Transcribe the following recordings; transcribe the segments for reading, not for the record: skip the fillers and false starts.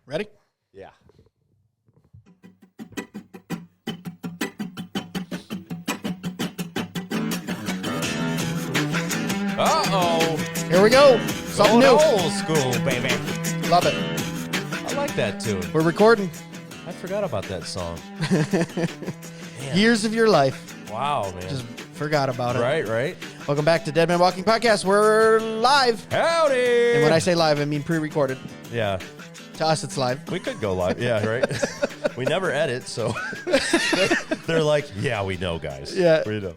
Ready? Yeah. Uh-oh. Here we go. Something Going new. old school, baby. Love it. I like that tune. We're recording. I forgot about that song. Years of your life. Wow, man. Just forgot about it. Right. Welcome back to Dead Man Walking Podcast. We're live. Howdy. And when I say live, I mean pre-recorded. Yeah. To us, it's live. We could go live. Yeah, right. We never edit, so they're like, yeah, we know, guys. Yeah. We know.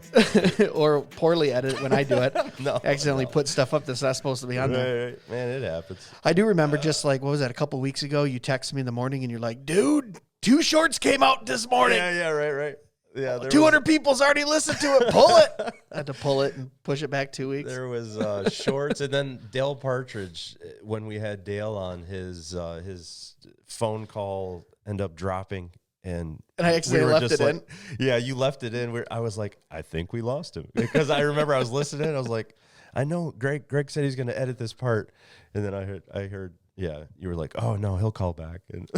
Or poorly edit when I do it. No. Accidentally put stuff up that's not supposed to be on there. Right. Man, it happens. I do remember just like, what was that, a couple weeks ago? You texted me in the morning and you're like, dude, 2 shorts came out this morning. Yeah, right. Yeah, 200 people's already listened to it. Pull it. I had to pull it and push it back 2 weeks. There was shorts, and then Dale Partridge, when we had Dale on, his phone call ended up dropping, and I accidentally left it in. Yeah, you left it in. I was like, I think we lost him, because I remember I was listening. I was like, I know Greg said he's going to edit this part, and then I heard. Yeah, you were like, oh no, he'll call back. And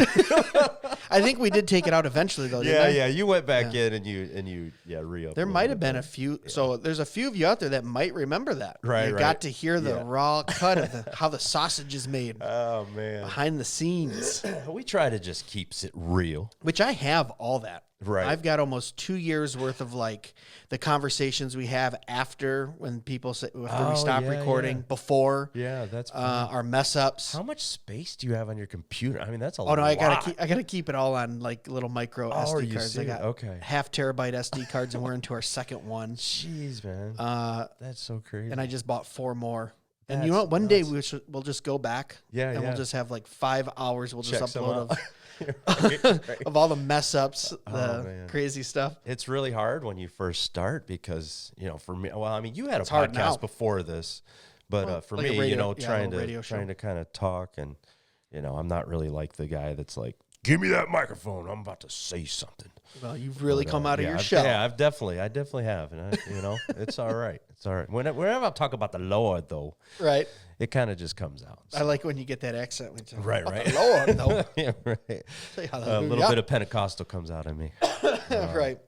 I think we did take it out eventually, though. Didn't I? Yeah, you went back in and you re-uploaded. There might have been a few. Yeah. So there's a few of you out there that might remember that. Right. You got to hear the raw cut of how the sausage is made. Oh man, behind the scenes. We try to just keep it real. Which I have all that. Right. I've got almost 2 years worth of like the conversations we have after when people say after we stop recording, before. Yeah, that's our mess ups. How much space do you have on your computer? I mean, that's a lot. Oh no, I gotta keep it all on like little micro SD cards. I got half terabyte SD cards, and we're into our second one. Jeez, man. That's so crazy. And I just bought 4 more. And you know what? One day we'll just go back. And we'll just have like 5 hours. We'll just upload right. of all the mess ups, crazy stuff. It's really hard when you first start because, for me, well, I mean, you had a podcast before this, but for like me, trying to kind of talk and, I'm not really like the guy that's like, give me that microphone. I'm about to say something. Well, you've really come out of your shell. Yeah, I definitely have. And, it's all right. It's all right. Whenever I talk about the Lord, though, right, it kind of just comes out. So. I like when you get that accent. When you right. The Lord, though. Yeah, right. A little bit of Pentecostal comes out of me. Right.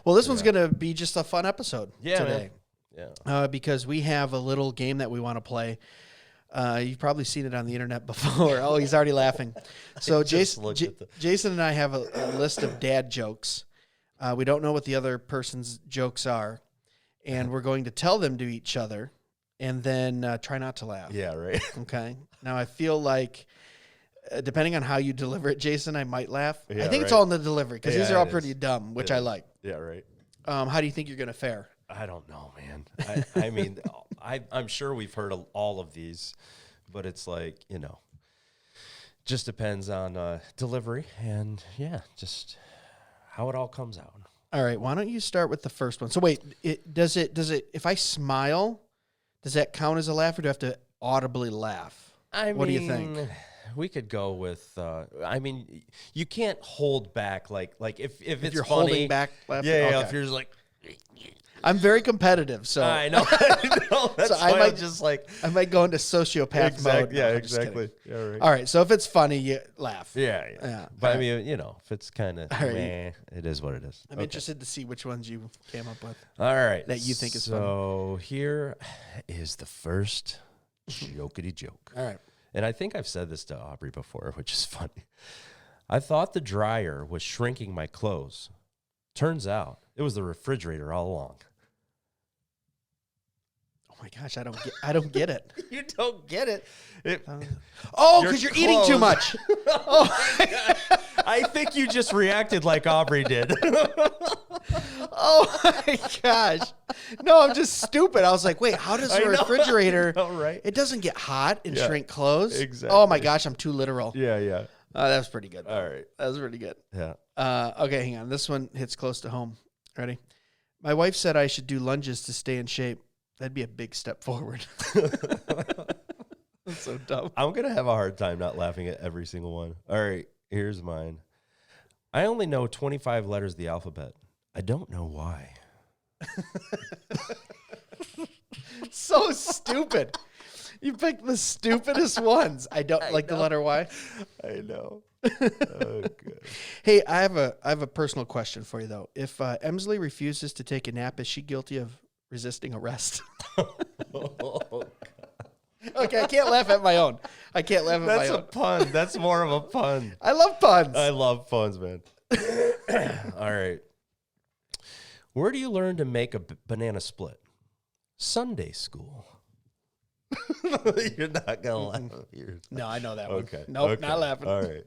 Well, this one's going to be just a fun episode today. Man. Yeah. Because we have a little game that we want to play. You've probably seen it on the internet before. Oh, he's already laughing. So Jason and I have a list of dad jokes. We don't know what the other person's jokes are, and we're going to tell them to each other, and then try not to laugh. Yeah, right. Okay. Now, I feel like, depending on how you deliver it, Jason, I might laugh. Yeah, I think it's all in the delivery, because these are all pretty dumb, which I like. Yeah, right. How do you think you're going to fare? I don't know, man. I mean, I'm sure we've heard all of these, but it's like, just depends on delivery and, just how it all comes out. All right, why don't you start with the first one? So wait, does it if I smile, does that count as a laugh, or do I have to audibly laugh? What do you think? We could go with. I mean, you can't hold back like if it's you're funny, holding back laughing. Yeah, okay. if you're just like. I'm very competitive, so I know. That's so I might go into sociopath mode. Yeah, exactly. Yeah, right. All right, so if it's funny, you laugh. Yeah. But I mean, if it's kind of meh, it is what it is. I'm interested to see which ones you came up with. All right, that you think is funny. So here is the first jokety joke. All right, and I think I've said this to Aubrey before, which is funny. I thought the dryer was shrinking my clothes. Turns out it was the refrigerator all along. Oh my gosh, I don't get it. You don't get it. Because you're eating too much. Oh, I think you just reacted like Aubrey did. Oh my gosh. No, I'm just stupid. I was like, wait, how does a refrigerator? Right. It doesn't get hot and shrink clothes. Exactly. Oh my gosh, I'm too literal. Yeah. That was pretty good. All right. That was pretty good. Yeah. Okay, hang on. This one hits close to home. Ready? My wife said I should do lunges to stay in shape. That'd be a big step forward. That's so dumb. I'm going to have a hard time not laughing at every single one. All right, here's mine. I only know 25 letters of the alphabet. I don't know why. So stupid. You picked the stupidest ones. I don't like the letter Y. I know. Okay. Hey, I have a personal question for you though. If Emsley refuses to take a nap, is she guilty of resisting arrest? Okay, I can't laugh at my own. That's a pun. That's more of a pun. I love puns. I love puns, man. All right. Where do you learn to make a banana split? Sunday school. You're not gonna laugh. No, I know that okay. one. Nope, okay. Not laughing. All right.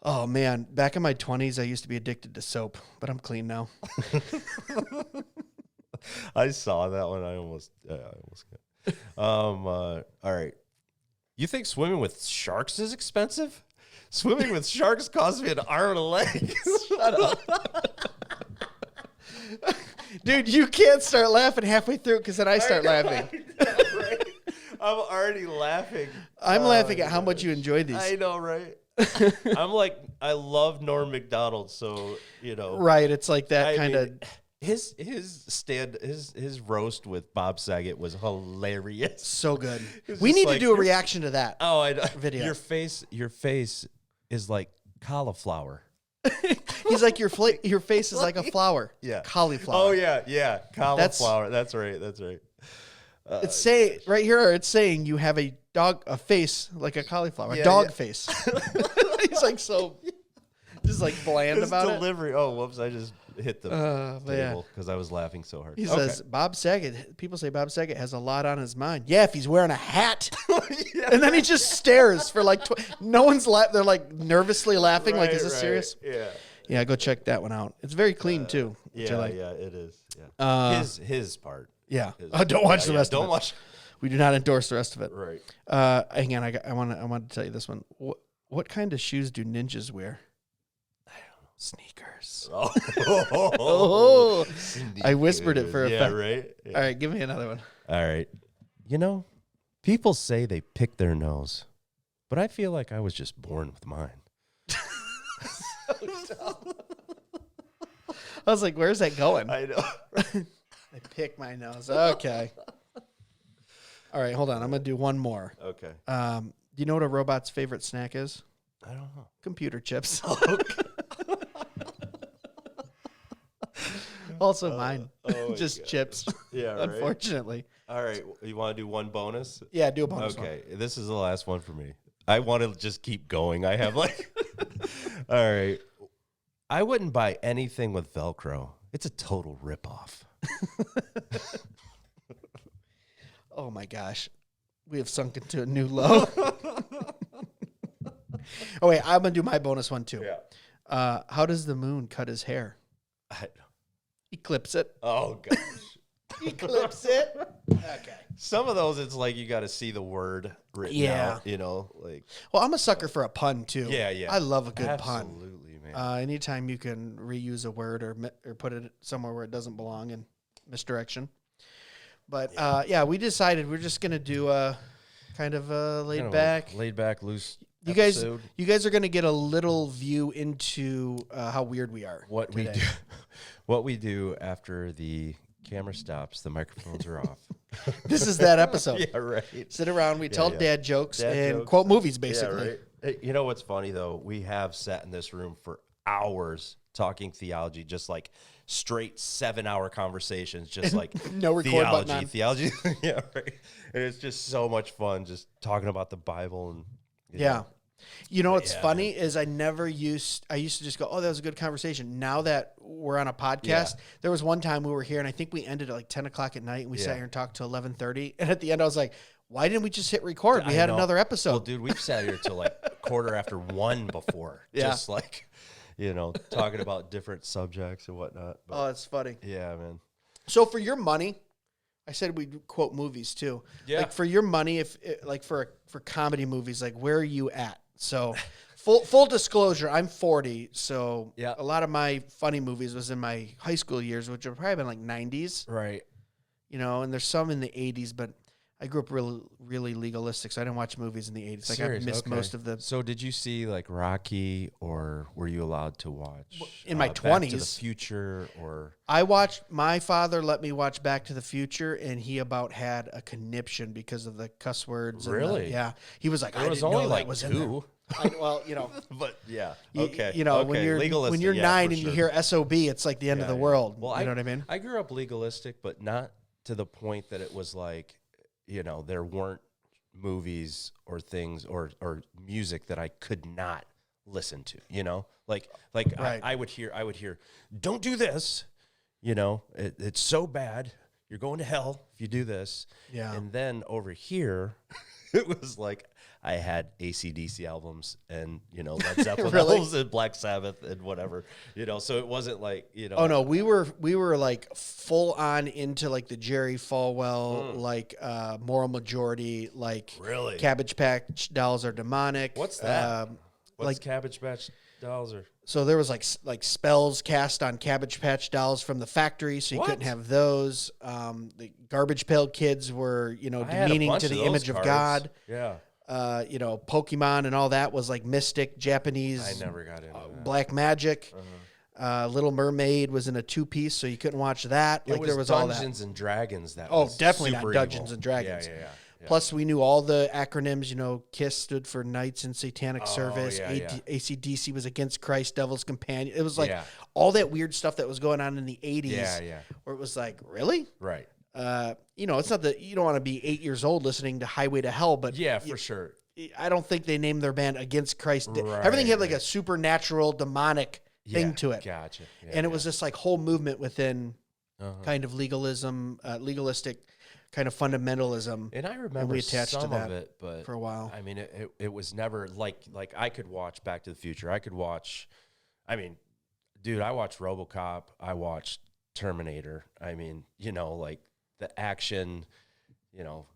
Oh man, back in my 20s, I used to be addicted to soap, but I'm clean now. I saw that one. I almost got. All right. You think swimming with sharks is expensive? Swimming with sharks costs me an arm and a leg. Shut up. Dude, you can't start laughing halfway through because then I start laughing. I know, right? I'm already laughing. I'm laughing at how much you enjoy these. I know, right? I'm like, I love Norm Macdonald, so you know. Right, it's like that kind of. His roast with Bob Saget was hilarious. So good. We need to do a reaction to that. Oh, I video. Your face is like cauliflower. He's like your face is like a flower. Yeah. Cauliflower. Oh yeah. Cauliflower. That's right. It's saying right here. It's saying you have a face like a cauliflower, a dog face. He's like just like bland about delivery. Oh, whoops! I just hit the table because I was laughing so hard. He says Bob Saget. People say Bob Saget has a lot on his mind. Yeah, if he's wearing a hat, and then he just stares for like. No one's they're like nervously laughing. Like, is this serious? Yeah. Go check that one out. It's very clean too. Yeah, it is. Yeah. His part. Yeah. Don't watch the rest. Don't watch. We do not endorse the rest of it. Right. Hang on. I want to tell you this one. What kind of shoes do ninjas wear? I don't know. Sneakers. Oh. Sneakers. I whispered it for a fact. Right. Yeah. All right. Give me another one. All right. You know, people say they pick their nose, but I feel like I was just born with mine. So dumb. I was like, where's that going? I know. I pick my nose. Okay. All right, hold on. I'm going to do one more. Okay. Do you know what a robot's favorite snack is? I don't know. Computer chips. Also mine. Just chips. Yeah, right. Unfortunately. All right. You want to do one bonus? Yeah, do a bonus. Okay. This is the last one for me. I want to just keep going. I have like... All right. I wouldn't buy anything with Velcro. It's a total ripoff. Oh my gosh. We have sunk into a new low. Oh wait, I'm gonna do my bonus one too. Yeah. How does the moon cut his hair? Eclipse it. Oh gosh. Eclipse it. Okay. Some of those, it's like you got to see the word written out. You know, like. Well, I'm a sucker for a pun too. Yeah. I love a good pun. Absolutely, man. Anytime you can reuse a word or put it somewhere where it doesn't belong in misdirection. But we decided we're just gonna do a kind of a laid back, loose. You guys are gonna get a little view into how weird we are. What we do after the camera stops, the microphones are off. This is that episode. Yeah, right. Sit around, we tell dad jokes and quote movies, basically. Yeah, right. Hey, you know what's funny though? We have sat in this room for hours talking theology, just like straight 7-hour conversations, just like no record button on. Theology. Yeah, right. And it's just so much fun just talking about the Bible and know. You know what's funny is I used to just go, oh, that was a good conversation. Now that we're on a podcast, there was one time we were here and I think we ended at like 10 o'clock at night and we sat here and talked till 11:30. And at the end I was like, why didn't we just hit record? We had another episode. Well, dude, we've sat here till like 1:15 before. Just like, talking about different subjects and whatnot. But, it's funny. Yeah, man. So for your money, I said we'd quote movies too. Yeah. Like for your money, if like for comedy movies, like where are you at? So full disclosure, I'm 40. So a lot of my funny movies was in my high school years, which have probably been like 90s. Right. And there's some in the 80s, but I grew up really legalistic, so I didn't watch movies in the 80s. Like I missed most of the. So did you see like Rocky, or were you allowed to watch in my 20s? Back to the Future, or I watched. My father let me watch Back to the Future, and he about had a conniption because of the cuss words. Really? Yeah. He was like, there was only like 2. Well, you know. But yeah, okay. You know, okay. when you're 9 and you hear SOB, it's like the end of the world. Well, you know what I mean? I grew up legalistic, but not to the point that it was like, you know, there weren't movies or things or music that I could not listen to, you know, like right. I would hear, don't do this, you know, it's so bad. You're going to hell if you do this. Yeah. And then over here, it was like I had AC/DC albums and, you know, Led Zeppelin albums and Black Sabbath and whatever, you know, so it wasn't like, you know. Oh, no, we were like full on into like the Jerry Falwell, like Moral Majority, like really? Cabbage Patch Dolls Are Demonic. What's that? What's like Cabbage Patch Dolls are? So there was like spells cast on Cabbage Patch Dolls from the factory, so you couldn't have those. The Garbage Pail Kids were, you know, demeaning to the image of God. Yeah. You know, Pokemon and all that was like mystic, Japanese. I never got into that. Black magic. Little Mermaid was in a 2-piece, so you couldn't watch that. Like there was all that. Dungeons and Dragons. That was definitely not Dungeons evil. and Dragons. Yeah. Plus, we knew all the acronyms. You know, KISS stood for Knights in Satanic Service. AC/DC was Against Christ, Devil's Companion. It was like all that weird stuff that was going on in the 80s. Yeah. Where it was like, really? Right. You know, it's not that you don't want to be 8 years old listening to Highway to Hell, but for sure. I don't think they named their band Against Christ. Everything had like a supernatural, demonic thing to it. Gotcha. Yeah, and it was this like whole movement within kind of legalistic kind of fundamentalism. And I remember we attached some to that of it, but for a while. I mean, it was never like I could watch Back to the Future. I could watch, I mean, dude, I watched RoboCop. I watched Terminator. I mean, you know, like the action, you know,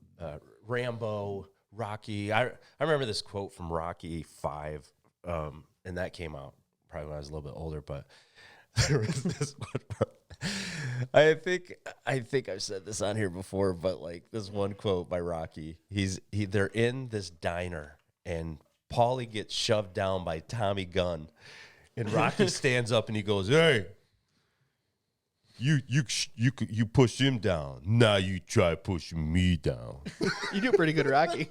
Rambo, Rocky. I remember this quote from Rocky 5, and that came out probably when I was a little bit older, but there was this one part. I think I've said this on here before, but like this one quote by Rocky, they're in this diner and Paulie gets shoved down by Tommy Gunn, and Rocky stands up and he goes, "Hey, you push him down. Now you try pushing me down." You do pretty good, Rocky.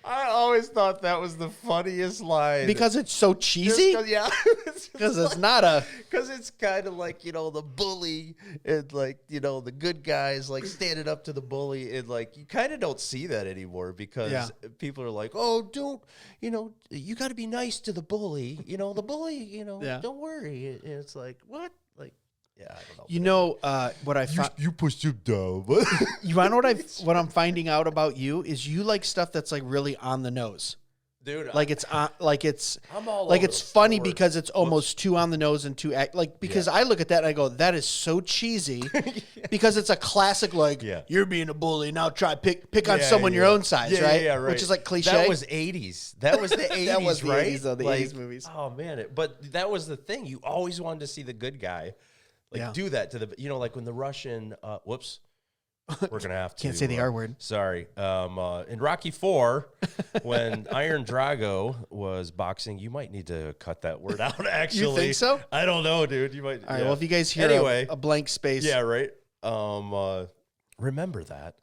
I always thought that was the funniest line. Because it's so cheesy? Because it's not a... Because it's kind of like, you know, the bully and, like, you know, the good guys, like, standing up to the bully. And, like, you kind of don't see that anymore because people are like, oh, don't, you know, you got to be nice to the bully. You know, the bully, you know, don't worry. And it's like, what? Like, yeah, I don't know. You know what I found? You pushed him down. You want to know what I'm finding out about you is you like stuff that's like really on the nose, dude. Like it's I'm all like over it's funny because it's almost too on the nose and too because I look at that and I go, that is so cheesy because it's a classic like you're being a bully, now try pick on someone your own size, right? Yeah, right. Which is like cliche. That was 80s. That was the 80s, that was the right? 80s, though, the like, 80s movies. Oh man, but that was the thing. You always wanted to see the good guy. Like do that to the, you know, like when the Russian, whoops, we're going to have to. Can't say the R word. Sorry. In Rocky 4, when Iron Drago was boxing, you might need to cut that word out, actually. You think so? I don't know, dude. You might. All right, well, if you guys hear a blank space. Yeah, right. Remember that.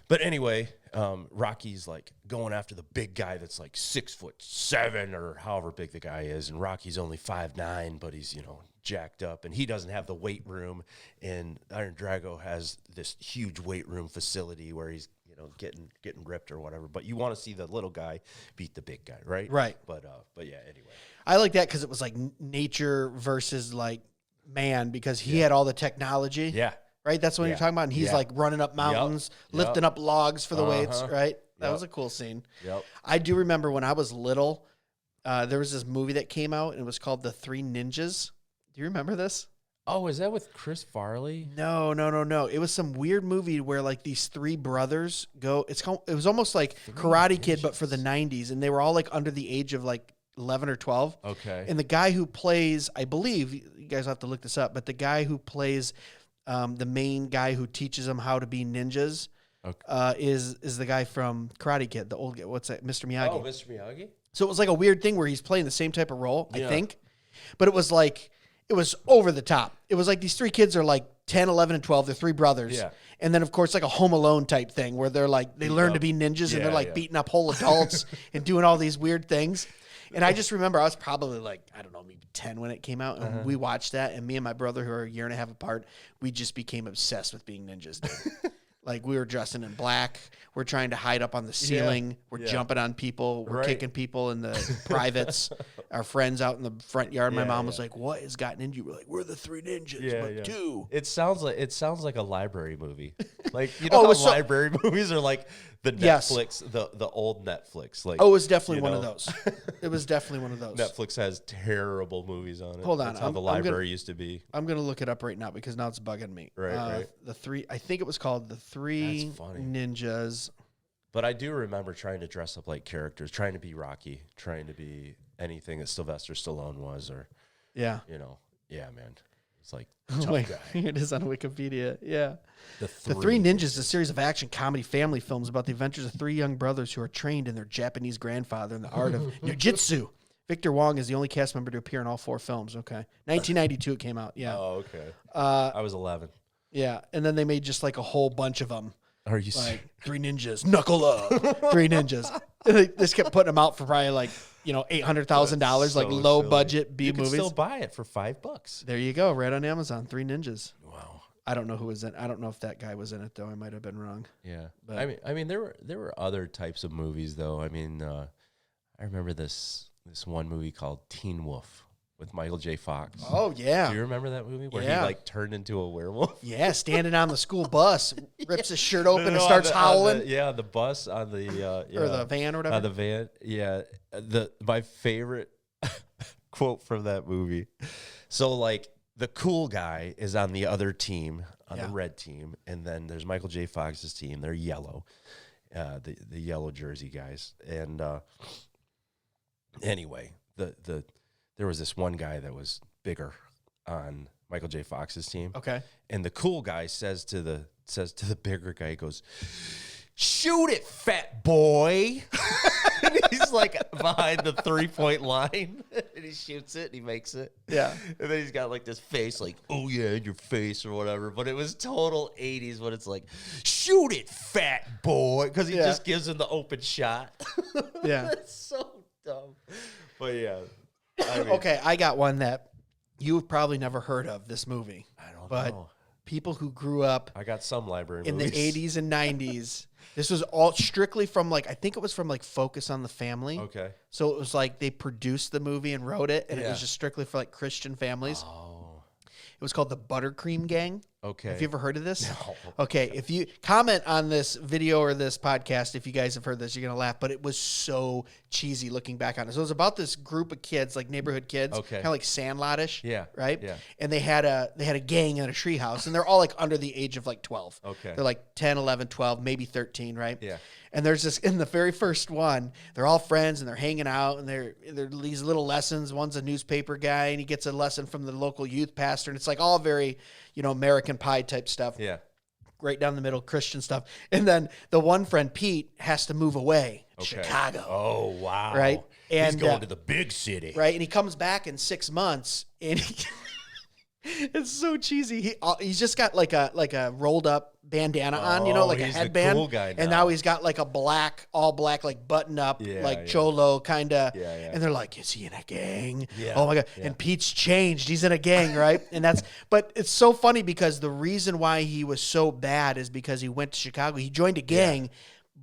But anyway, Rocky's like going after the big guy that's like 6'7" or however big the guy is. And Rocky's only 5'9", but he's, you know, jacked up, and he doesn't have the weight room, and Iron Drago has this huge weight room facility where he's, you know, getting ripped or whatever. But you want to see the little guy beat the big guy, right? Right. But yeah, anyway. I like that because it was like nature versus like man, because he had all the technology. Yeah. Right? That's what you're talking about. And he's like running up mountains, lifting up logs for the weights, right? That was a cool scene. Yep. I do remember when I was little, there was this movie that came out, and it was called The Three Ninjas. Do you remember this? Oh, is that with Chris Farley? No. It was some weird movie where like these three brothers go. It was almost like Karate Kid, but for the 90s, and they were all like under the age of like 11 or 12. Okay. And the guy who plays, I believe, you guys have to look this up, but the guy who plays the main guy who teaches them how to be ninjas is the guy from Karate Kid, the old guy. What's that? Mr. Miyagi. Oh, Mr. Miyagi? So it was like a weird thing where he's playing the same type of role, I think. But it was like, it was over the top. It was like these three kids are like 10, 11, and 12. They're three brothers. Yeah. And then, of course, like a Home Alone type thing where they're like, they learn to be ninjas and they're like beating up whole adults and doing all these weird things. And I just remember I was probably like, I don't know, maybe 10 when it came out. And we watched that. And me and my brother, who are a year and a half apart, we just became obsessed with being ninjas, dude. Like, we were dressing in black. We're trying to hide up on the ceiling. Yeah. We're jumping on people. We're kicking people in the privates. Our friends out in the front yard. My mom was like, "What has gotten into you?" We're like, "We're the three ninjas." But two. It sounds like a library movie. Like, you know how library movies are like the Netflix, the old Netflix. Like, it was definitely one of those. It was definitely one of those. Netflix has terrible movies on it. Hold on. That's how the library used to be. I'm going to look it up right now because now it's bugging me. Right. The three, I think it was called The Three Ninjas. But I do remember trying to dress up like characters, trying to be Rocky, trying to be anything that Sylvester Stallone was, or, you know, man. It's like, tough guy. Here it is on Wikipedia. Yeah. The Three Ninjas is a series of action comedy family films about the adventures of three young brothers who are trained in their Japanese grandfather in the art of ninjutsu. Victor Wong is the only cast member to appear in all four films. Okay. 1992 it came out. Yeah. Oh, okay. I was 11. Yeah. And then they made just like a whole bunch of them. Are you like Three Ninjas, knuckle up, Three Ninjas. And they just kept putting them out for probably like, $800,000, like low budget B movies. You can still buy it for $5. There you go, right on Amazon. Three Ninjas. Wow. I don't know who was in. I don't know if that guy was in it though. I might have been wrong. Yeah. But I mean, there were other types of movies though. I mean, I remember this one movie called Teen Wolf with Michael J. Fox. Oh, yeah. Do you remember that movie where he like turned into a werewolf? Yeah, standing on the school bus, rips his shirt open and starts howling. The bus on the or the van or whatever. On the van, yeah. My favorite quote from that movie. So like the cool guy is on the other team, on the red team, and then there's Michael J. Fox's team. They're yellow, the yellow jersey guys. And anyway, there was this one guy that was bigger on Michael J. Fox's team. Okay. And the cool guy says to the bigger guy, he goes, "Shoot it, fat boy." And he's like behind the 3-point line. And he shoots it and he makes it. Yeah. And then he's got like this face like, "Oh yeah, in your face," or whatever. But it was total 80s when it's like, "Shoot it, fat boy." Because he just gives him the open shot. Yeah. It's so dumb. But yeah. Okay, I got one that you've probably never heard of, this movie. I don't know. But people who grew up I got some library in movies. the 80s and 90s, this was all strictly from like, I think it was from like Focus on the Family. Okay. So it was like they produced the movie and wrote it, and it was just strictly for like Christian families. Oh. It was called The Buttercream Gang. Okay. Have you ever heard of this? No. Okay. If you comment on this video or this podcast, if you guys have heard this, you're going to laugh. But it was so cheesy looking back on it. So it was about this group of kids, like neighborhood kids. Okay. Kind of like Sandlot-ish. Yeah. Right? Yeah. And they had a gang at a treehouse. And they're all like under the age of like 12. Okay. They're like 10, 11, 12, maybe 13, right? Yeah. And there's this, in the very first one, they're all friends and they're hanging out and they're these little lessons. One's a newspaper guy and he gets a lesson from the local youth pastor. And it's like all very, American Pie type stuff. Yeah. Right down the middle, Christian stuff. And then the one friend, Pete, has to move away to Chicago. Oh, wow. Right? And he's going to the big city. Right? And he comes back in 6 months and it's so cheesy. He's just got like a rolled up bandana on, like a headband. The cool guy now. And now he's got like a all black, like button up, cholo kind of. Yeah. And they're like, "Is he in a gang?" Yeah. Oh my God. Yeah. And Pete's changed. He's in a gang, right? But it's so funny because the reason why he was so bad is because he went to Chicago. He joined a gang.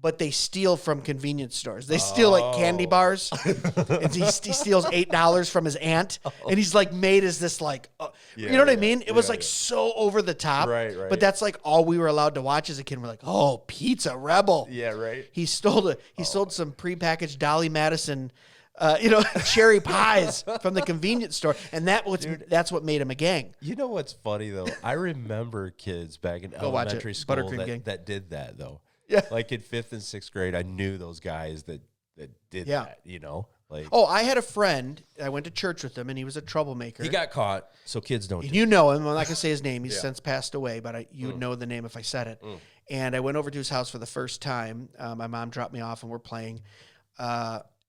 But they steal from convenience stores. They steal like candy bars. And he steals $8 from his aunt. And he's like made as this like, you know what I mean? It was like so over the top. Right. But that's like all we were allowed to watch as a kid. We're like, oh, Pete's a rebel. Yeah, right. He sold some prepackaged Dolly Madison, cherry pies from the convenience store. And that's what made him a gang. You know what's funny though? I remember kids back in elementary school that did that though. Yeah. Like in 5th and 6th grade, I knew those guys that did that, Like, I had a friend. I went to church with him, and he was a troublemaker. He got caught, so kids don't. You know him. I'm not going to say his name. He's since passed away, but you would know the name if I said it. And I went over to his house for the first time. My mom dropped me off, and we're playing.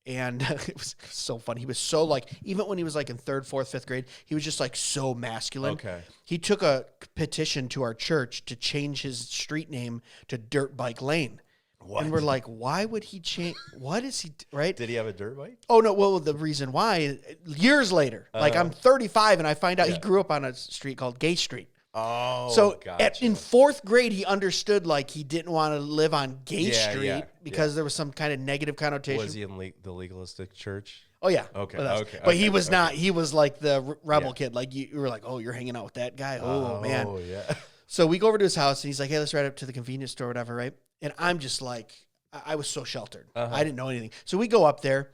And it was so funny. He was so like, even when he was like in 3rd, 4th, 5th grade, he was just like so masculine. Okay. He took a petition to our church to change his street name to Dirt Bike Lane. What? And we're like, why would he change? What is he, right? Did he have a dirt bike? Oh, no. Well, the reason why, years later, like I'm 35 and I find out he grew up on a street called Gay Street. Oh, so gotcha. In 4th grade, he understood like he didn't want to live on Gay Street because there was some kind of negative connotation. Was he in the legalistic church? Oh yeah. Okay. But he was not. He was like the rebel kid. Like you were like, oh, you're hanging out with that guy. Oh man. Oh yeah. So we go over to his house and he's like, hey, let's ride up to the convenience store or whatever, right? And I'm just like, I was so sheltered. I didn't know anything. So we go up there.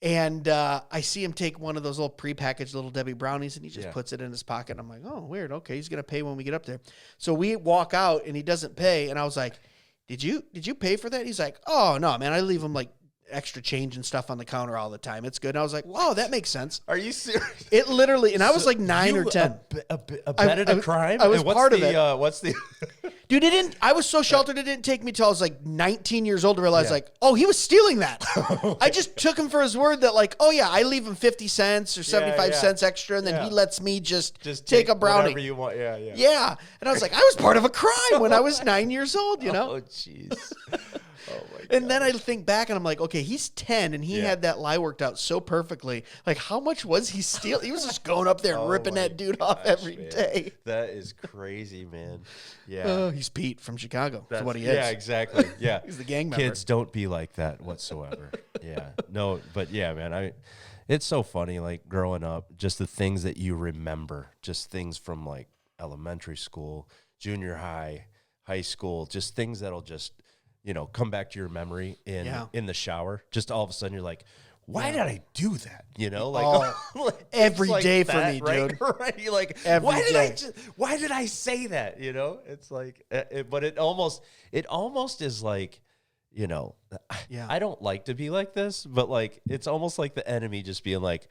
And I see him take one of those little prepackaged Little Debbie brownies, and he just puts it in his pocket. I'm like, oh, weird. Okay, he's gonna pay when we get up there. So we walk out, and he doesn't pay. And I was like, did you pay for that? He's like, oh no, man, I leave him like extra change and stuff on the counter all the time. It's good. And I was like, wow, that makes sense. Are you serious? It literally, and I was like 9 or 10. Abetted a crime? I was part of it. What's the... Dude, I was so sheltered, it didn't take me till I was like 19 years old to realize like, oh, he was stealing that. I just took him for his word that like, oh yeah, I leave him 50 cents or 75 cents extra, and then he lets me just take a brownie. Whatever you want. Yeah. Yeah. And I was like, I was part of a crime when I was 9 years old, you know? Oh, jeez. Oh my God. And then I think back and I'm like, okay, he's 10 and he had that lie worked out so perfectly. Like, how much was he stealing? He was just going up there and ripping that dude off every day. That is crazy, man. Yeah. He's Pete from Chicago. That's what he is. Yeah, exactly. Yeah. He's the gang member. Kids, don't be like that whatsoever. Yeah. No, but yeah, man, it's so funny, like growing up, just the things that you remember, just things from like elementary school, junior high, high school, just things that'll just, come back to your memory in the shower. Just all of a sudden you're like, why did I do that? Like every like day that, for me, right? dude. Right? You're like, every day. Why did I say that? It's like, but it almost is like, I don't like to be like this, but like, it's almost like the enemy just being like,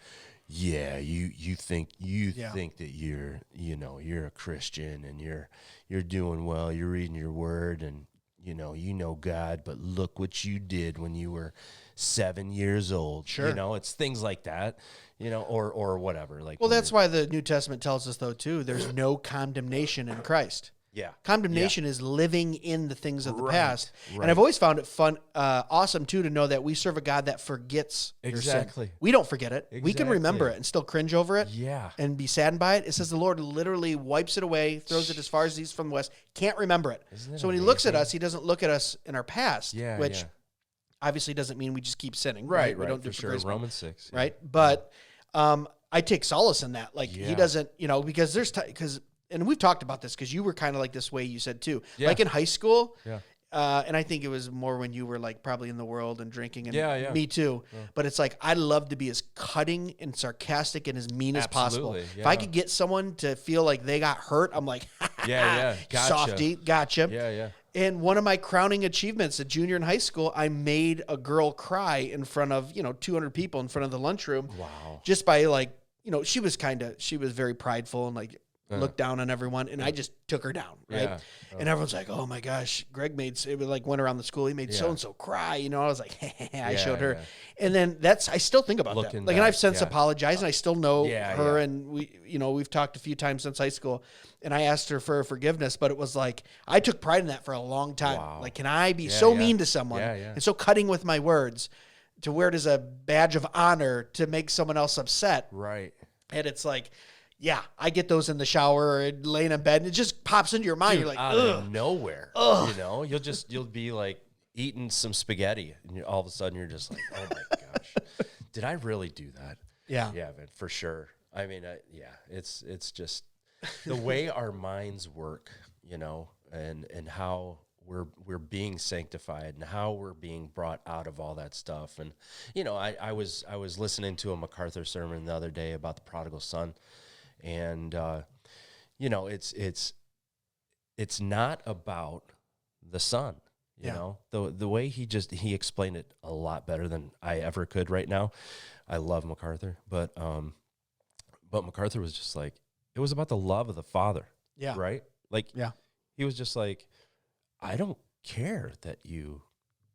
yeah, you think that you're a Christian and you're doing well, you're reading your word and you know God, but look what you did when you were 7 years old. Sure. It's things like that, or whatever. Like, well, that's why the New Testament tells us though too, there's no condemnation in Christ. Yeah. Condemnation is living in the things of the past. Right. And I've always found it fun, awesome too, to know that we serve a God that forgets your sin. We don't forget it. Exactly. We can remember it and still cringe over it. Yeah. And be saddened by it. It says the Lord literally wipes it away, throws it as far as the east from the west, can't remember it. So when he looks at us, he doesn't look at us in our past, which obviously doesn't mean we just keep sinning. Right. We don't do for sure. Romans 6. Right. But I take solace in that. Like he doesn't, because there's and we've talked about this because you were kind of like this way you said too. Yeah. Like in high school. Yeah. And I think it was more when you were like probably in the world and drinking and me too. Yeah. But it's like, I love to be as cutting and sarcastic and as mean as possible. Yeah. If I could get someone to feel like they got hurt, I'm like, gotcha. Softy, gotcha. Yeah. And one of my crowning achievements at junior in high school, I made a girl cry in front of, 200 people in front of the lunchroom. Wow. Just by like, she was very prideful and like, looked down on everyone, and I just took her down, right? Yeah. And everyone's like, "Oh my gosh, Greg it was like went around the school. He made so and so cry." I was like, I showed her, and then I still think about that. Like, and I've since apologized, and I still know her, and we've talked a few times since high school, and I asked her for forgiveness, but it was like I took pride in that for a long time. Wow. Like, can I be so mean to someone and so cutting with my words to wear it as a badge of honor to make someone else upset? Right. And it's like, yeah, I get those in the shower or laying in bed, and it just pops into your mind. You're like, out of nowhere. Ugh. You'll be like eating some spaghetti, and all of a sudden you're just like, oh my gosh, did I really do that? Yeah, man, for sure. I mean, it's just the way our minds work, and how we're being sanctified and how we're being brought out of all that stuff. And I was listening to a MacArthur sermon the other day about the prodigal son. And, it's not about the son, the way he explained it a lot better than I ever could right now. I love MacArthur, but MacArthur was just like, it was about the love of the father. Yeah. Right. Like, he was just like, I don't care that you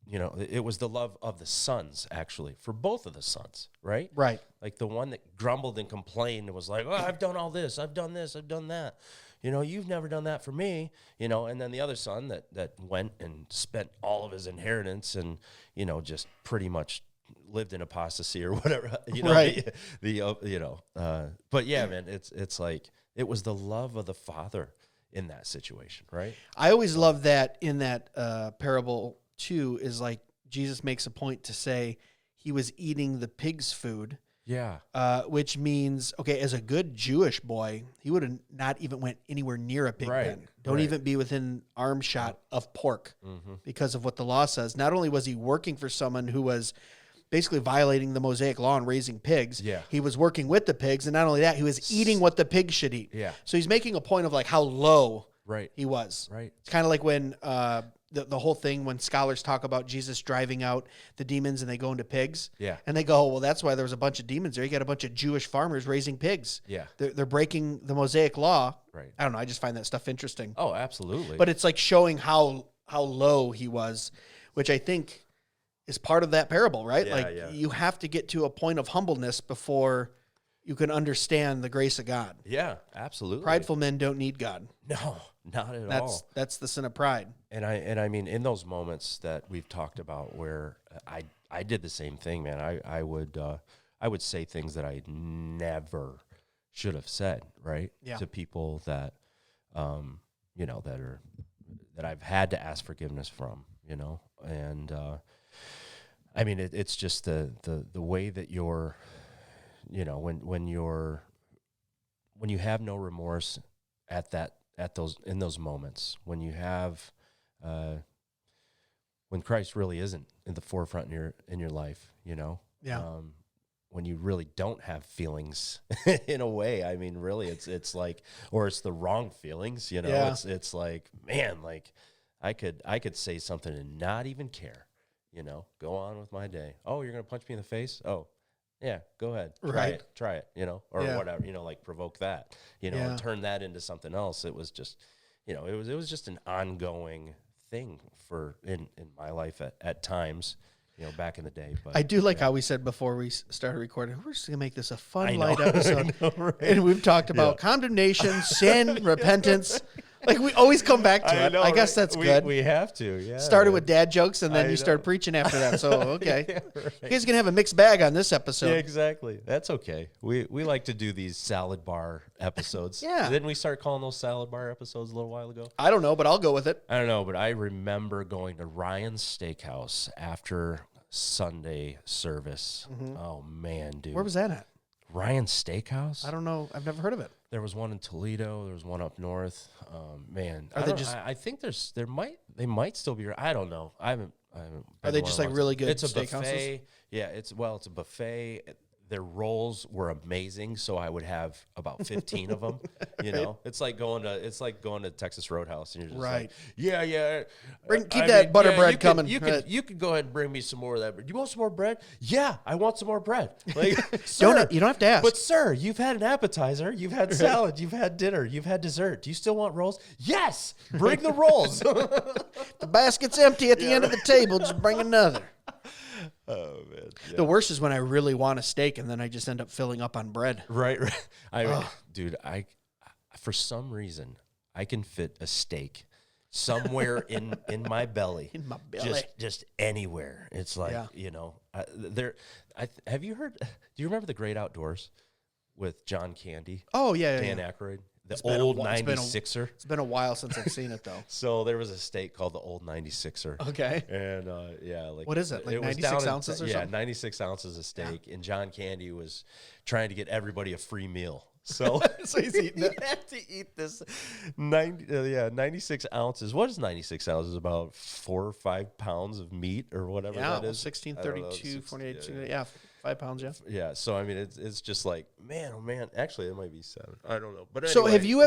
it was the love of the sons, actually, for both of the sons, right? Right. Like the one that grumbled and complained and was like, oh, I've done all this, I've done this, I've done that. You've never done that for me, and then the other son that went and spent all of his inheritance and, just pretty much lived in apostasy or whatever, right. But yeah, man, it's like, it was the love of the father in that situation, right? I always love that in that parable too, is like Jesus makes a point to say he was eating the pig's food. Yeah. Which means, okay, as a good Jewish boy, he would have not even went anywhere near a pig pen. Don't even be within arm shot of pork because of what the law says. Not only was he working for someone who was basically violating the Mosaic law and raising pigs, he was working with the pigs. And not only that, he was eating what the pigs should eat. Yeah. So he's making a point of like how low he was. Right. It's kind of like when the whole thing when scholars talk about Jesus driving out the demons and they go into pigs. Yeah. And they go, well, that's why there was a bunch of demons there. You got a bunch of Jewish farmers raising pigs. Yeah. They're breaking the Mosaic law. Right. I don't know. I just find that stuff interesting. Oh, absolutely. But it's like showing how low he was, which I think is part of that parable, right? You have to get to a point of humbleness before you can understand the grace of God. Yeah, absolutely. Prideful men don't need God. No, not at all. That's the sin of pride. And I mean, in those moments that we've talked about where I did the same thing, man. I would say things that I never should have said, right? Yeah. To people that that I've had to ask forgiveness from, and I mean, it's just the way that you're, when you have no remorse in those moments, when you have, when Christ really isn't in the forefront in your life, when you really don't have feelings in a way. I mean, really, it's like, or it's the wrong feelings, it's like, man, like I could say something and not even care, go on with my day. Oh, you're going to punch me in the face? Oh, yeah, go ahead. Try it, or whatever, like provoke that, and turn that into something else. It was just, it was just an ongoing thing in my life at times, back in the day. But I do like how we said before we started recording, we're just going to make this a fun, light episode. Right? And we've talked about condemnation, sin, repentance. Like we always come back to it. I guess that's good. We have to. Yeah. Started with dad jokes, and then you start preaching after that. So okay, you guys are gonna have a mixed bag on this episode. Yeah, exactly. That's okay. We like to do these salad bar episodes. Yeah. Didn't we start calling those salad bar episodes a little while ago? I don't know, but I'll go with it. I don't know, but I remember going to Ryan's Steakhouse after Sunday service. Mm-hmm. Oh man, dude. Where was that at? Ryan's Steakhouse? I don't know. I've never heard of it. There was one in Toledo. There was one up north. Man, I think they might still be. I don't know. I haven't. Are they just like really good? It's a buffet. Yeah, it's a buffet. Their rolls were amazing, so I would have about 15 of them. It's like going to Texas Roadhouse, and you're just like, yeah. Keep that butter bread coming. You could go ahead and bring me some more of that. Do you want some more bread? Yeah, I want some more bread. Like, you don't have to ask. But sir, you've had an appetizer, you've had salad, you've had dinner, you've had dessert. Do you still want rolls? Yes, bring the rolls. The basket's empty at the end of the table. Just bring another. Oh man! Yeah. The worst is when I really want a steak and then I just end up filling up on bread. Right. Dude, for some reason I can fit a steak somewhere in my belly. In my belly. Just anywhere. It's like have you heard? Do you remember The Great Outdoors with John Candy? Oh yeah, Dan Aykroyd. The old 96er. It's been a while since I've seen it, though. So there was a steak called the old 96er. Okay. And, what is it? Like 96 ounces or something? Yeah, 96 ounces of steak. Yeah. And John Candy was trying to get everybody a free meal. So, he's eating it. You have to eat this 96 ounces. What is 96 ounces? About 4 or 5 pounds of meat or whatever that is. 1632, 48, yeah. 5 pounds, yeah. Yeah, so I mean, it's just like, man, oh man. Actually, it might be 7. I don't know. But anyway, so have you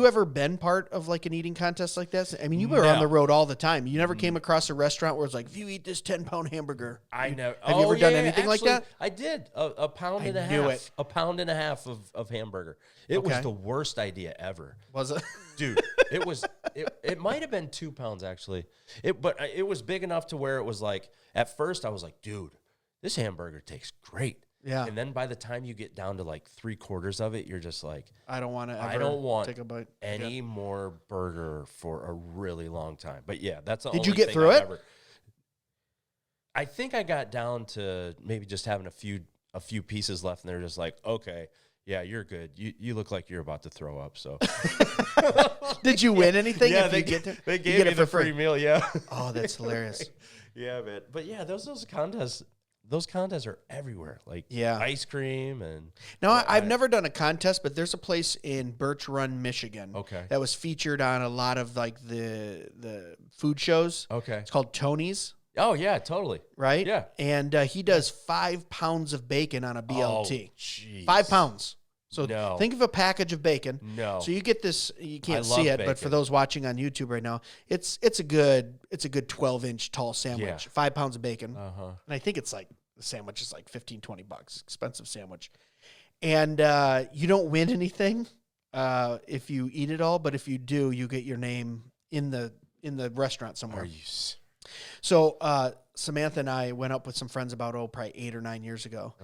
ever been part of like an eating contest like this? I mean, you were on the road all the time. You never came across a restaurant where it's like, if you eat this 10-pound hamburger, I know. Have you ever done anything like that? I did a pound and a half. A pound and a half of hamburger. It was the worst idea ever. Was it, dude? It might have been 2 pounds actually. But it was big enough to where it was like, at first I was like, dude, this hamburger tastes great. Yeah. And then by the time you get down to like 3/4 of it, you're just like, I don't want to take a bite any more burger for a really long time. But yeah, that's the Did only you get thing through I've it? I think I got down to maybe just having a few pieces left, and they're just like, okay, yeah, you're good. You look like you're about to throw up. So, did you win anything? Yeah, they gave me the free meal. Yeah. Oh, that's hilarious. Yeah, man. But yeah, those contests. Those contests are everywhere, like ice cream and. No, I've never done a contest, but there's a place in Birch Run, Michigan, that was featured on a lot of like the food shows. Okay, it's called Tony's. Oh yeah, totally. Right. Yeah, and he does 5 pounds of bacon on a BLT. Oh, 5 pounds. So think of a package of bacon. No. So you get this. You can't see it, but for those watching on YouTube right now, it's a good 12-inch tall sandwich. Yeah. 5 pounds of bacon, and I think it's like the sandwich is like $15-$20. Expensive sandwich, and you don't win anything if you eat it all, but if you do, you get your name in the restaurant somewhere. Are you? So Samantha and I went up with some friends about probably 8 or 9 years ago,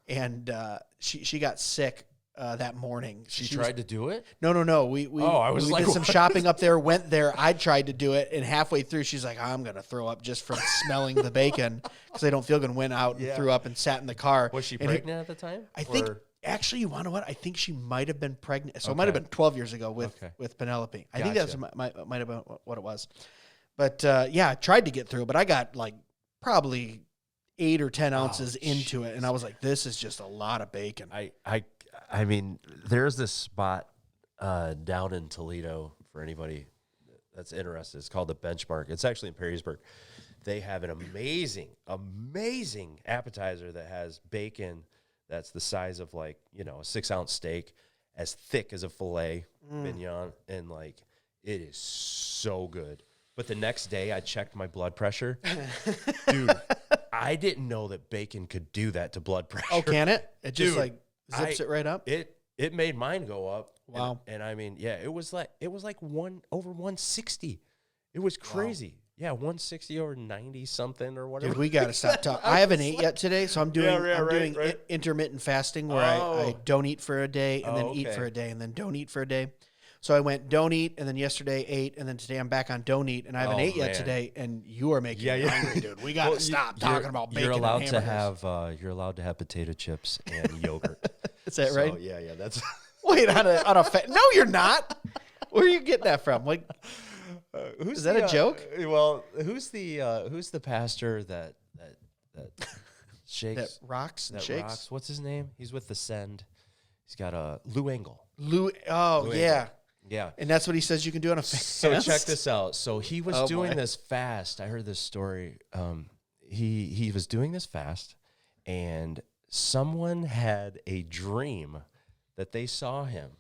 and she got sick that morning. She tried to do it? No. We did some shopping up there, went there. I tried to do it, and halfway through, she's like, I'm going to throw up just from smelling the bacon because I don't feel good. And went out and threw up and sat in the car. Was she pregnant at the time? I think, actually, you want to know what? I think she might have been pregnant. So it might have been 12 years ago with Penelope. I think that might have been what it was. But, I tried to get through, but I got like probably 8 or 10 ounces into it, and I was like, this is just a lot of bacon. I mean, there's this spot down in Toledo for anybody that's interested. It's called the Benchmark. It's actually in Perrysburg. They have an amazing appetizer that has bacon that's the size of like, a 6-ounce steak, as thick as a filet mignon, and like it is so good. But the next day I checked my blood pressure. Dude, I didn't know that bacon could do that to blood pressure. Oh, can it? It just zips it right up? It made mine go up. Wow. And I mean, yeah, it was like over 160. It was crazy. Wow. Yeah, 160 over 90 something or whatever. Dude, we got to stop talking. I haven't ate yet today, so I'm doing intermittent fasting where I don't eat for a day and then eat for a day and then don't eat for a day. So I went don't eat, and then yesterday ate, and then today I'm back on don't eat, and I haven't ate yet today. And you are making me hungry, dude. We got to stop talking about bacon. You're allowed and to have potato chips and yogurt. Is that right? Yeah, that's. Wait, on a no, you're not. Where are you getting that from? Like, is that a joke? Well, who's the pastor that shakes, that rocks and shakes? Rocks. What's his name? He's with the Send. He's got Lou Engle. Lou yeah. Yeah. And that's what he says you can do on a fast. So check this out. So he was doing this fast. I heard this story. He was doing this fast, and someone had a dream that they saw him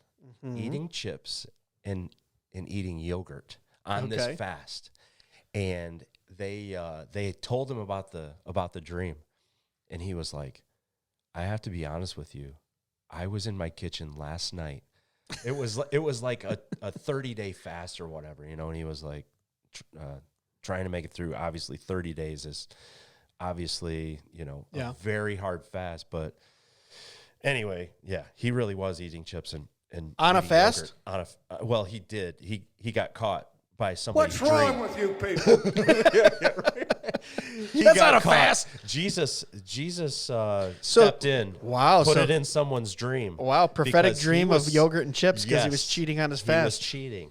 eating chips and eating yogurt on this fast. And they told him about the dream. And he was like, I have to be honest with you. I was in my kitchen last night. It was like a 30-day fast or whatever, and he was like trying to make it through. Obviously 30 days is obviously, a very hard fast, but anyway, yeah, he really was eating chips and on a fast. Well, he did. He got caught by somebody. What's wrong with you people? Right. That's not a fast. Jesus stepped in. Wow. Put it in someone's dream. Wow. Prophetic dream of yogurt and chips because he was cheating on his fast. He was cheating.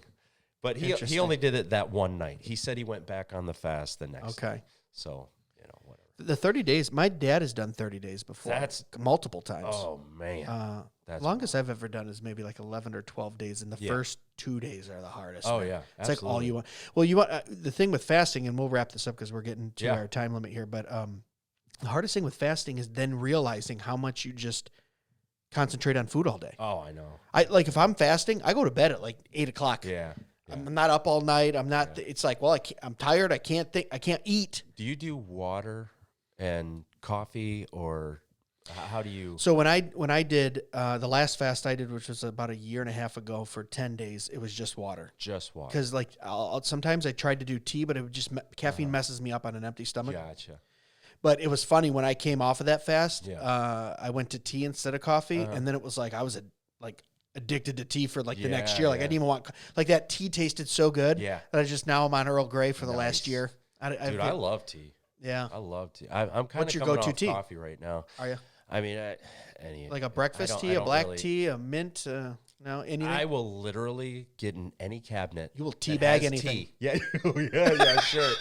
But he only did it that one night. He said he went back on the fast the next day. So, whatever. The 30 days, my dad has done 30 days before. That's multiple times. Oh, man. That's longest I've ever done is maybe like 11 or 12 days, and the first 2 days are the hardest. Oh, yeah. It's like all you want. Well, you want the thing with fasting, and we'll wrap this up because we're getting to our time limit here, but the hardest thing with fasting is then realizing how much you just concentrate on food all day. Oh, I know. If I'm fasting, I go to bed at like 8 o'clock. Yeah. I'm not up all night. I'm not. Yeah. It's like, well, I'm tired. I can't think. I can't eat. Do you do water and coffee or How do you? So when I did the last fast I did, which was about a year and a half ago, for 10 days, it was just water. Just water. Because like sometimes I tried to do tea, but it would just caffeine messes me up on an empty stomach. Gotcha. But it was funny when I came off of that fast. I went to tea instead of coffee, and then it was like I was addicted to tea for like the next year. Like I didn't even want like that tea tasted so good. Yeah. That I just now I'm on Earl Grey for the last year. I love tea. Yeah, I love tea. I'm kind What's of your coming go-to off tea? Coffee right now. Are you? I mean, any like a breakfast tea, a black tea, a mint. No, anything. I will literally get in any cabinet. You will teabag anything. Tea. Yeah, yeah, sure.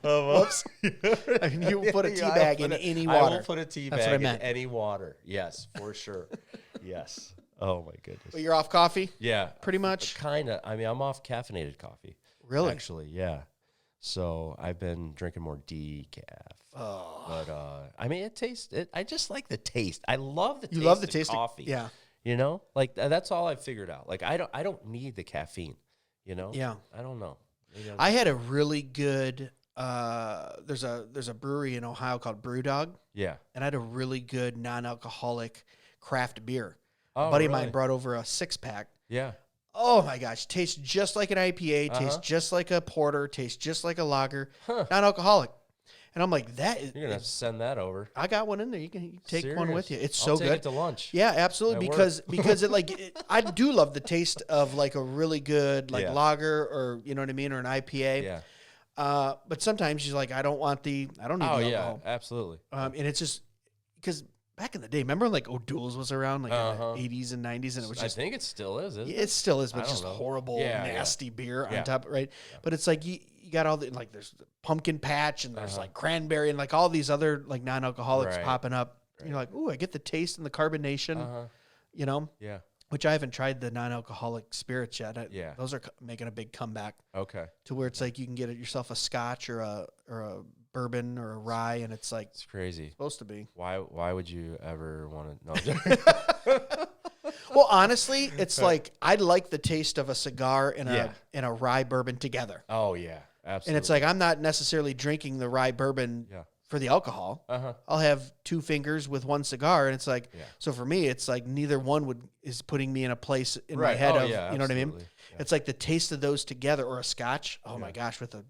Whoops. I mean, you put a tea bag in any water. I will put a tea bag in any water. Yes, for sure. Yes. Oh my goodness. But you're off coffee? Yeah, pretty much. Kind of. I mean, I'm off caffeinated coffee. Really? Actually, yeah. So I've been drinking more decaf. Oh. But I mean, it tastes. I just like the taste. I love the. You taste love the of taste coffee. Yeah. You know, like that's all I've figured out. Like I don't need the caffeine. You know. Yeah. I don't know. I had a really good. There's a brewery in Ohio called Brewdog. Yeah. And I had a really good non-alcoholic craft beer. Oh, a buddy really? of mine brought over a 6-pack. Yeah. Oh my gosh, tastes just like an IPA, tastes just like a porter, tastes just like a lager, non-alcoholic. And I'm like, you're gonna have to send that over. I got one in there. You can take one with you. It's I'll so take good. It to lunch. Yeah, absolutely. Because I do love the taste of like a really good lager, or you know what I mean, or an IPA. Yeah. But sometimes you're like, I don't need the alcohol. Yeah, absolutely. And it's just because back in the day, remember like O'Doul's was around like in the 80s and 90s, and it was just. I think it still is. Isn't it? It still is, but it's just horrible, nasty beer on top, right? Yeah. But it's like you got all the like there's the pumpkin patch and there's like cranberry and like all these other like non-alcoholics popping up. Right. You're like, ooh, I get the taste and the carbonation, you know? Yeah. Which I haven't tried the non-alcoholic spirits yet. Those are making a big comeback. Okay. To where it's like you can get yourself a scotch or a bourbon or a rye, and it's like it's crazy. Supposed to be. Why would you ever want to know? Well, honestly, it's like I like the taste of a cigar and a rye bourbon together. Oh yeah, absolutely. And it's like I'm not necessarily drinking the rye bourbon for the alcohol. I'll have 2 fingers with one cigar, and it's like so for me, it's like neither one is putting me in a place in my head of you know what I mean. Yeah. It's like the taste of those together, or a scotch. Oh my gosh, with a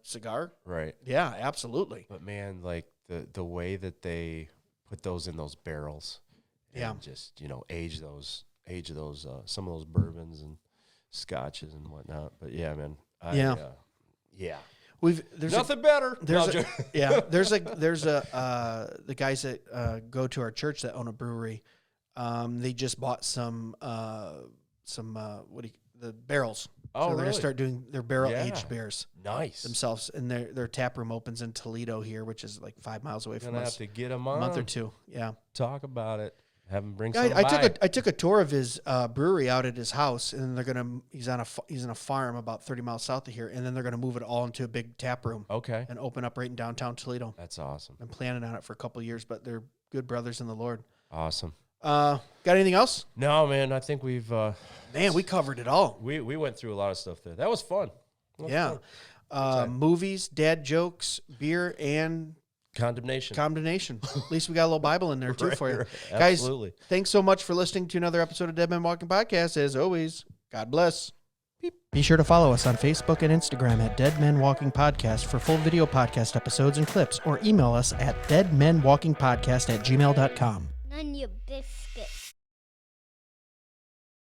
cigar. Right. Yeah, absolutely. But man, like the way that they put those in those barrels, and just age those some of those bourbons and scotches and whatnot. But yeah, man. There's nothing better. There's the guys that go to our church that own a brewery. They just bought some the barrels. Oh, so they're gonna start doing their barrel aged beers. Nice. Themselves, and their tap room opens in Toledo here, which is like 5 miles away from us. Have to get them on a month or 2. Yeah. Talk about it. Have him bring some. I took a tour of his brewery out at his house, and he's on a farm about 30 miles south of here, and then they're gonna move it all into a big tap room. Okay. And open up right in downtown Toledo. That's awesome. I'm planning on it for a couple of years, but they're good brothers in the Lord. Awesome. Got anything else? No, man. I think we've. We covered it all. We went through a lot of stuff there. That was fun. Movies, dad jokes, beer, and Condemnation. At least we got a little Bible in there too for you. Guys, absolutely. Thanks so much for listening to another episode of Dead Men Walking Podcast. As always, God bless. Beep. Be sure to follow us on Facebook and Instagram at Dead Men Walking Podcast for full video podcast episodes and clips, or email us at deadmenwalkingpodcast@gmail.com. None you